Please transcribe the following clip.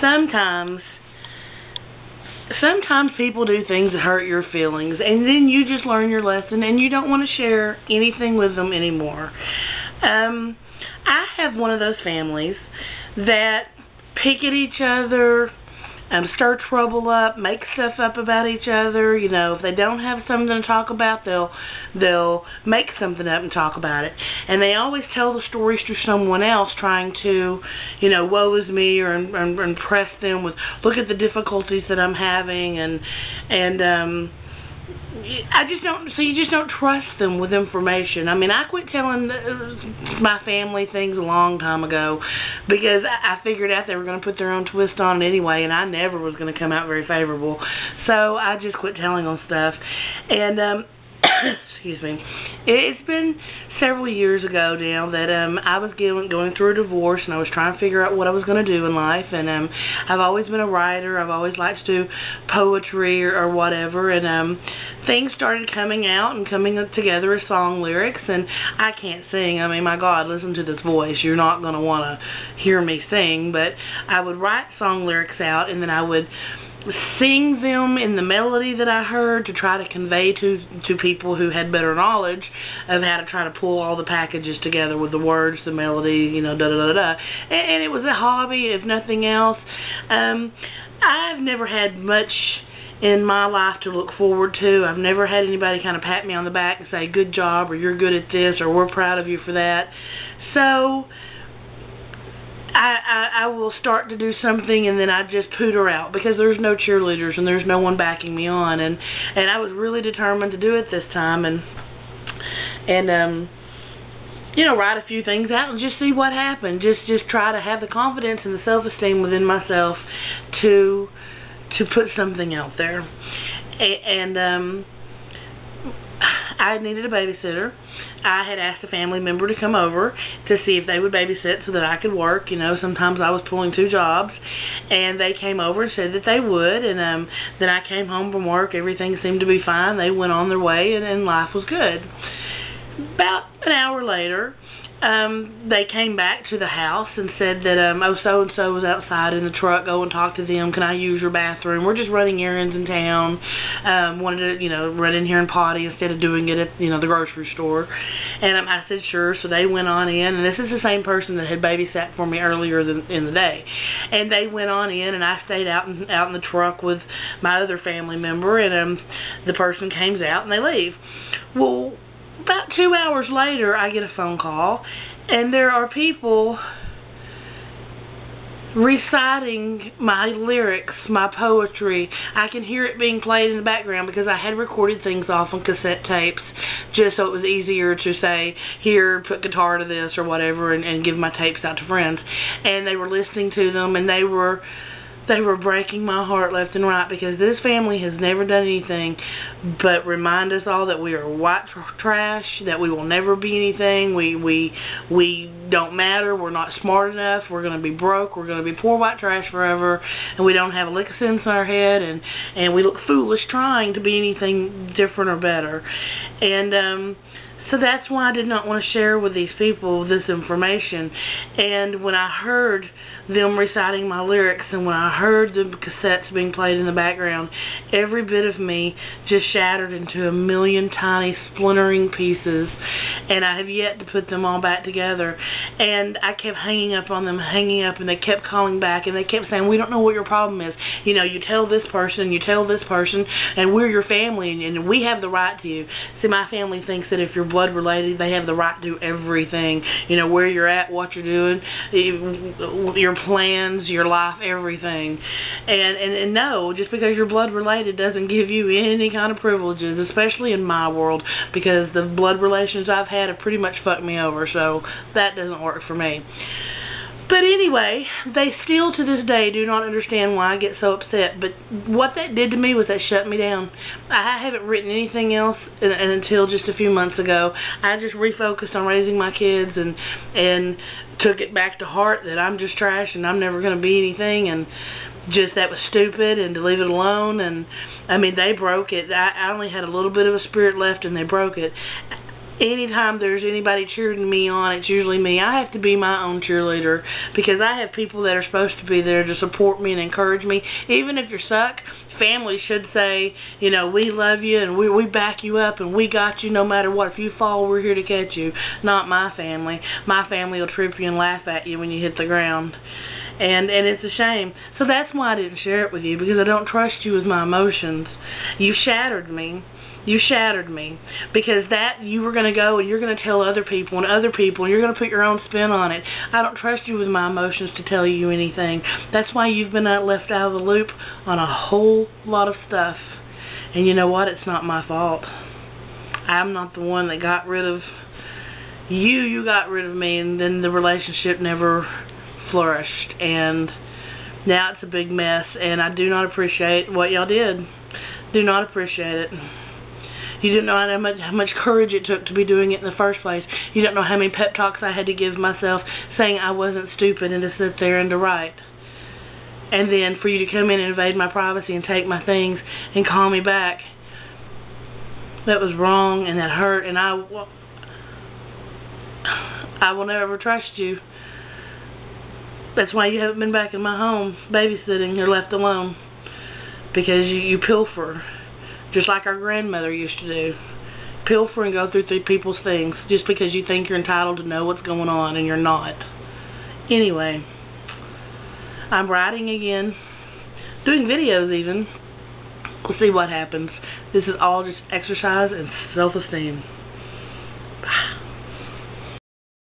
sometimes people do things that hurt your feelings, and then you just learn your lesson and you don't want to share anything with them anymore. I have one of those families that pick at each other, stir trouble up, make stuff up about each other. You know, if they don't have something to talk about, they'll make something up and talk about it. And they always tell the stories to someone else, trying to, you know, woe is me, or impress them with, look at the difficulties that I'm having, and I just don't, so you just don't trust them with information. I mean, I quit telling my family things a long time ago because I figured out they were going to put their own twist on it anyway, and I never was going to come out very favorable. So I just quit telling them stuff. And excuse me. It's been several years ago now that I was going through a divorce, and I was trying to figure out what I was going to do in life. And I've always been a writer. I've always liked to do poetry or whatever. And things started coming out and coming together as song lyrics. And I can't sing. I mean, my God, listen to this voice. You're not going to want to hear me sing. But I would write song lyrics out, and then I would sing them in the melody that I heard to try to convey to people who had better knowledge of how to try to pull all the packages together with the words, the melody, you know, da-da-da-da. And it was a hobby, if nothing else. I've never had much in my life to look forward to. I've never had anybody kind of pat me on the back and say, good job, or you're good at this, or we're proud of you for that. So I will start to do something, and then I just pooter out because there's no cheerleaders and there's no one backing me on, and I was really determined to do it this time, and you know, write a few things out and just see what happened. Just try to have the confidence and the self-esteem within myself to put something out there. And I needed a babysitter. I had asked a family member to come over to see if they would babysit so that I could work. You know, sometimes I was pulling 2 jobs, and they came over and said that they would, and then I came home from work. Everything seemed to be fine. They went on their way, and life was good. About an hour later, they came back to the house and said that, oh, so-and-so was outside in the truck. Go and talk to them. Can I use your bathroom? We're just running errands in town. Wanted to, you know, run in here and potty instead of doing it at, you know, the grocery store. And I said, sure. So they went on in, and this is the same person that had babysat for me earlier in the day. And they went on in, and I stayed out in the truck with my other family member, and the person comes out, and they leave. Well, about 2 hours later, I get a phone call, and there are people reciting my lyrics, my poetry. I can hear it being played in the background because I had recorded things off on cassette tapes just so it was easier to say, here, put guitar to this or whatever, and give my tapes out to friends. And they were listening to them, and they were breaking my heart left and right, because this family has never done anything but remind us all that we are white trash, that we will never be anything, we don't matter, we're not smart enough, we're going to be broke, we're going to be poor white trash forever, and we don't have a lick of sense in our head, and we look foolish trying to be anything different or better. And so that's why I did not want to share with these people this information. And when I heard them reciting my lyrics, and when I heard the cassettes being played in the background, every bit of me just shattered into a million tiny splintering pieces, and I have yet to put them all back together. And I kept hanging up on them, and they kept calling back, and they kept saying, we don't know what your problem is. You know, you tell this person, and we're your family, and we have the right to you. See, my family thinks that if you're blood related, they have the right to do everything. You know, where you're at, what you're doing, your plans, your life, everything. And no, just because you're blood related doesn't give you any kind of privileges, especially in my world, because the blood relations I've had have pretty much fucked me over, so that doesn't work for me. But anyway, they still to this day do not understand why I get so upset. But what that did to me was that shut me down. I haven't written anything else until just a few months ago. I just refocused on raising my kids and took it back to heart that I'm just trash and I'm never going to be anything, and just that was stupid, and to leave it alone. And I mean, they broke it. I only had a little bit of a spirit left, and they broke it. anytime there's anybody cheering me on, it's usually me. I have to be my own cheerleader because I have people that are supposed to be there to support me and encourage me. Even if you suck, family should say, you know, we love you and we back you up and we got you no matter what. If you fall, we're here to catch you. Not my family. My family will trip you and laugh at you when you hit the ground. And it's a shame. So that's why I didn't share it with you, because I don't trust you with my emotions. You shattered me. You shattered me, because that you were going to go and you're going to tell other people and you're going to put your own spin on it. I don't trust you with my emotions to tell you anything. That's why you've been left out of the loop on a whole lot of stuff. And you know what? It's not my fault. I'm not the one that got rid of you. You got rid of me, and then the relationship never flourished. And now it's a big mess, and I do not appreciate what y'all did. Do not appreciate it. You didn't know how much courage it took to be doing it in the first place. You don't know how many pep talks I had to give myself saying I wasn't stupid and to sit there and to write. And then for you to come in and invade my privacy and take my things and call me back. That was wrong and that hurt, and I will never trust you. That's why you haven't been back in my home babysitting or left alone. Because you pilfer. Just like our grandmother used to do. Pilfer and go through people's things just because you think you're entitled to know what's going on and you're not. Anyway, I'm writing again. Doing videos even. We'll see what happens. This is all just exercise and self-esteem.